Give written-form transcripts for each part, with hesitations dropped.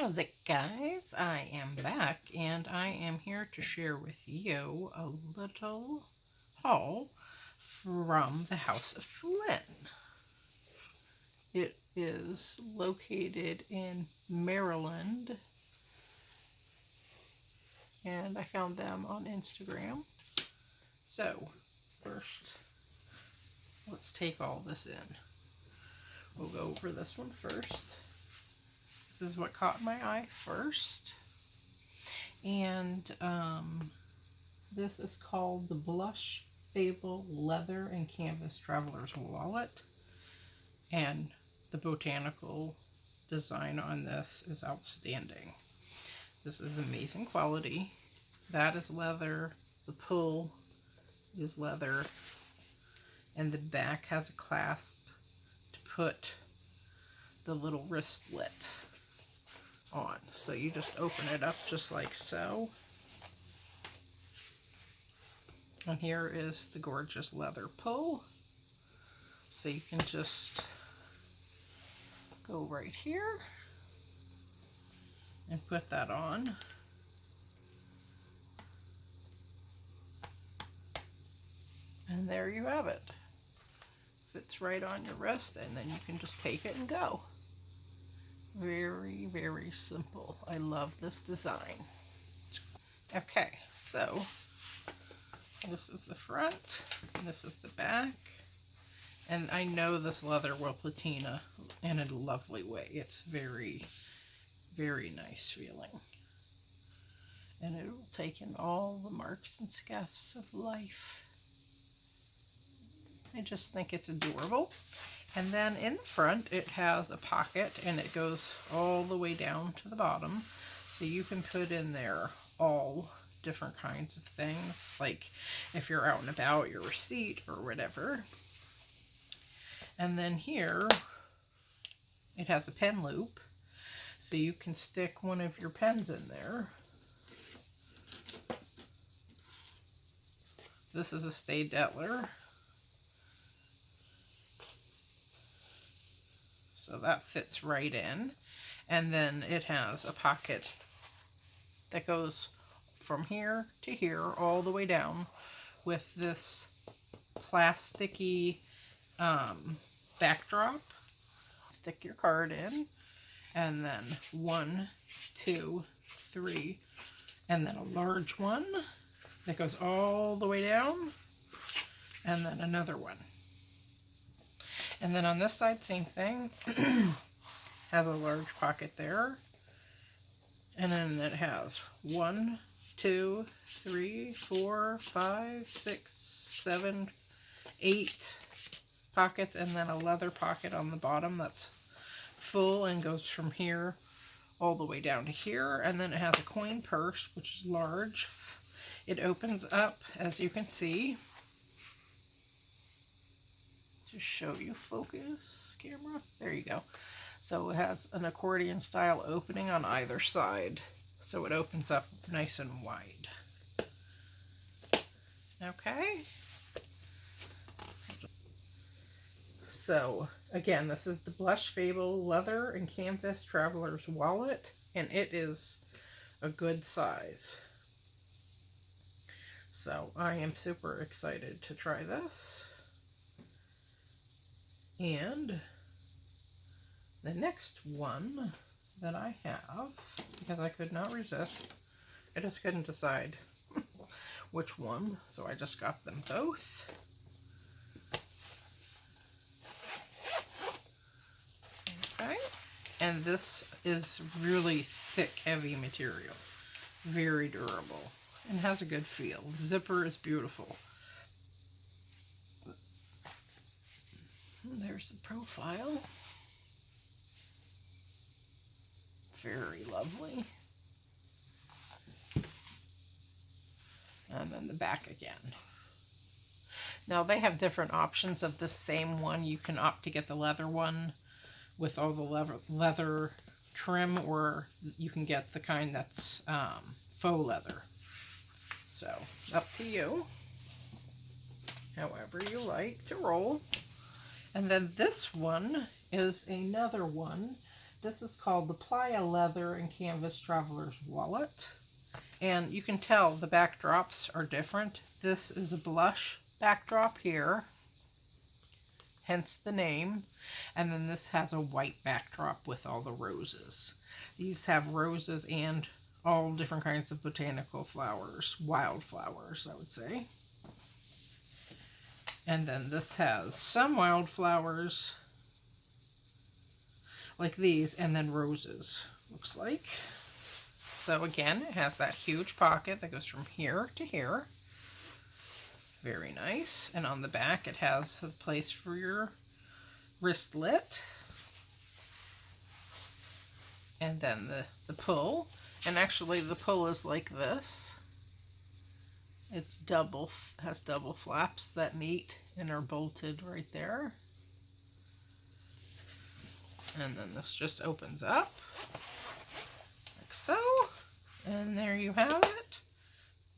How's it, guys? I am back and I am here to share with you a little haul from the House of Flynn. It is located in Maryland and I found them on Instagram. So, first, let's take all this in. We'll go over this one first. This is what caught my eye first. And this is called the Blush Fable Leather and Canvas Traveler's Wallet. And the botanical design on this is outstanding. This is amazing quality. That is leather. The pull is leather. And the back has a clasp to put the little wristlet on. So you just open it up just like so. And here is the gorgeous leather pull. So you can just go right here and put that on. And there you have it. Fits right on your wrist, and then you can just take it and go. Very, very simple. I love this design. Okay, so this is the front, this is the back, and I know this leather will patina in a lovely way. It's very, very nice feeling. And it will take in all the marks and scuffs of life. I just think it's adorable. And then in the front, it has a pocket, and it goes all the way down to the bottom. So you can put in there all different kinds of things, like if you're out and about, your receipt or whatever. And then here, it has a pen loop, so you can stick one of your pens in there. This is a Stay Detler. So that fits right in. And then it has a pocket that goes from here to here all the way down with this plasticky backdrop. Stick your card in, and then 1, 2, 3, and then a large one that goes all the way down, and then another one. And then on this side, same thing. Has a large pocket there. And then it has 1, 2, 3, 4, 5, 6, 7, 8 pockets. And then a leather pocket on the bottom that's full and goes from here all the way down to here. And then it has a coin purse, which is large. It opens up, as you can see. To show you, focus camera, there you go. So it has an accordion style opening on either side, so it opens up nice and wide. Okay, so again, this is the Blush Fable Leather and Canvas Traveler's Wallet, and it is a good size. So I am super excited to try this. And the next one that I have, because I could not resist, I just couldn't decide which one, so I just got them both. Okay, and this is really thick, heavy material, very durable, and has a good feel. The zipper is beautiful. There's the profile. Very lovely. And then the back again. Now they have different options of the same one. You can opt to get the leather one with all the leather trim, or you can get the kind that's faux leather. So, up to you. However you like to roll. And then this one is another one This is called the Playa Leather and Canvas Traveler's Wallet. And you can tell the backdrops are different. This is a blush backdrop here, hence the name. And then this has a white backdrop with all the roses. These have roses and all different kinds of botanical flowers, wildflowers, I would say. And then this has some wildflowers, like these, and then roses, looks like. So again, it has that huge pocket that goes from here to here. Very nice. And on the back, it has a place for your wristlet. And then the pull. And actually, the pull is like this. It's has double flaps that meet and are bolted right there. And then this just opens up, like so. And there you have it.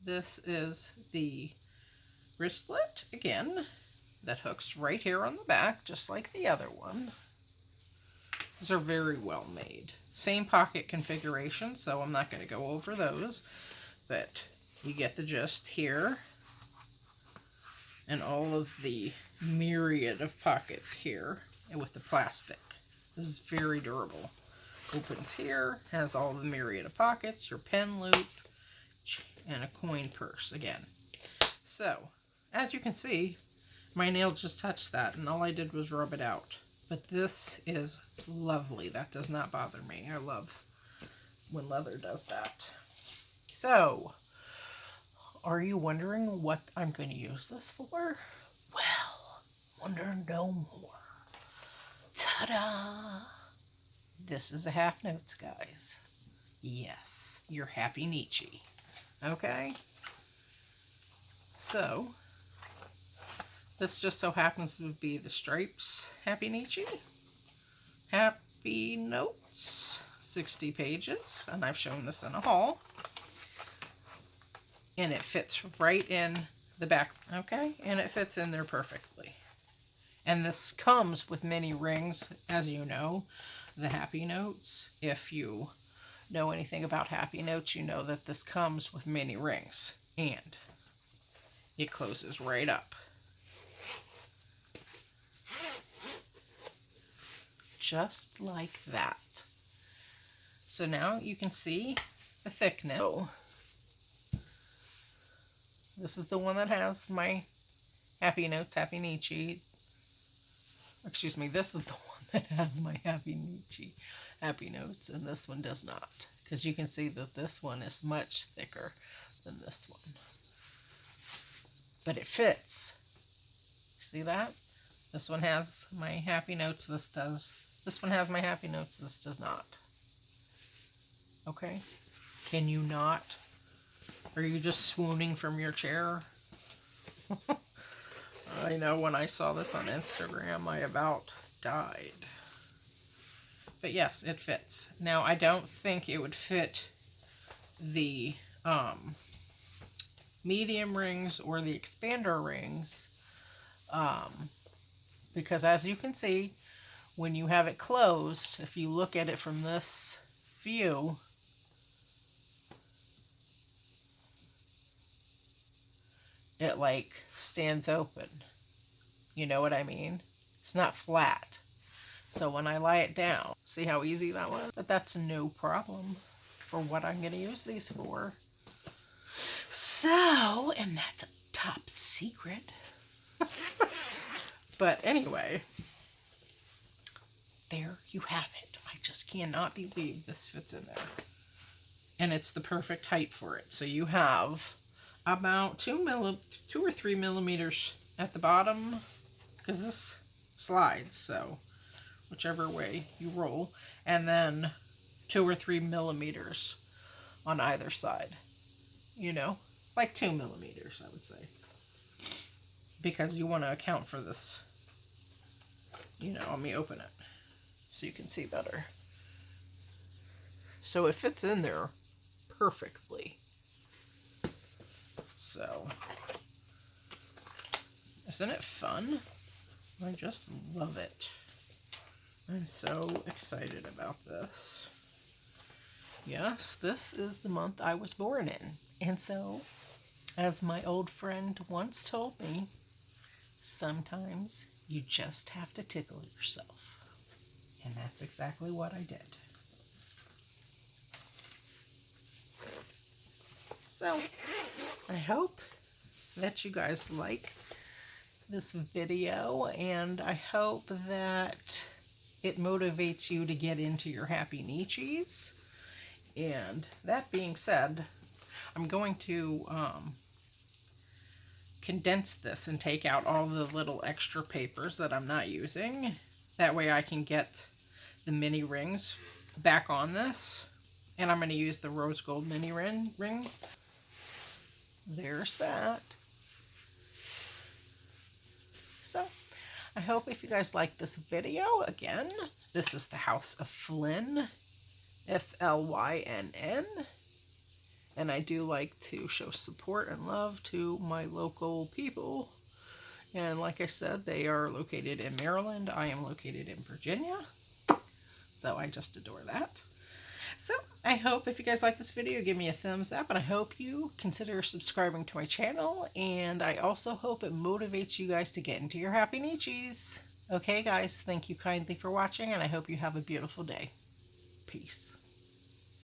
This is the wristlet, again, that hooks right here on the back, just like the other one. These are very well made. Same pocket configuration, so I'm not going to go over those, but you get the gist here. And all of the myriad of pockets here, and with the plastic. This is very durable. Opens here, has all the myriad of pockets, your pen loop, and a coin purse again. So, as you can see, my nail just touched that, and all I did was rub it out. But this is lovely. That does not bother me. I love when leather does that. So, are you wondering what I'm going to use this for? Well, wonder no more. Ta-da! This is a half notes, guys. Yes, your Happynichi. Okay? So, this just so happens to be the Stripes Happynichi. Happy Notes, 60 pages, and I've shown this in a haul. And it fits right in the back, okay? And it fits in there perfectly. And this comes with many rings, as you know, the Happy Notes. If you know anything about Happy Notes, you know that this comes with many rings. And it closes right up. Just like that. So now you can see the thickness. So, this is the one that has my Happy Notes, Happynichi. Excuse me, this is the one that has my Happynichi, Happy Notes, and this one does not. Because you can see that this one is much thicker than this one. But it fits. See that? This one has my Happy Notes, this does. This one has my Happy Notes, this does not. Okay? Can you not? Are you just swooning from your chair? I know when I saw this on Instagram, I about died. But yes, it fits. Now, I don't think it would fit the medium rings or the expander rings. Because as you can see, when you have it closed, if you look at it from this view, it like stands open. You know what I mean? It's not flat. So when I lie it down, see how easy that was? But that's no problem for what I'm going to use these for. So, and that's top secret. But anyway, there you have it. I just cannot believe this fits in there. And it's the perfect height for it. So you have about 2 or 3 millimeters at the bottom, because this slides, so whichever way you roll, and then 2 or 3 millimeters on either side. You know, like 2 millimeters, I would say, because you want to account for this. You know, let me open it so you can see better. So it fits in there perfectly. So, isn't it fun? I just love it. I'm so excited about this. Yes, this is the month I was born in. And so, as my old friend once told me, sometimes you just have to tickle yourself. And that's exactly what I did. So, I hope that you guys like this video, and I hope that it motivates you to get into your Happynichis. And that being said, I'm going to condense this and take out all the little extra papers that I'm not using. That way I can get the mini rings back on this. And I'm going to use the rose gold mini rings. There's that. So, I hope if you guys like this video, again, this is the House of Flynn, Flynn, and I do like to show support and love to my local people. And like I said, they are located in Maryland. I am located in Virginia, so I just adore that. So, I hope if you guys like this video, give me a thumbs up, and I hope you consider subscribing to my channel, and I also hope it motivates you guys to get into your Happynichis. Okay, guys, thank you kindly for watching, and I hope you have a beautiful day. Peace.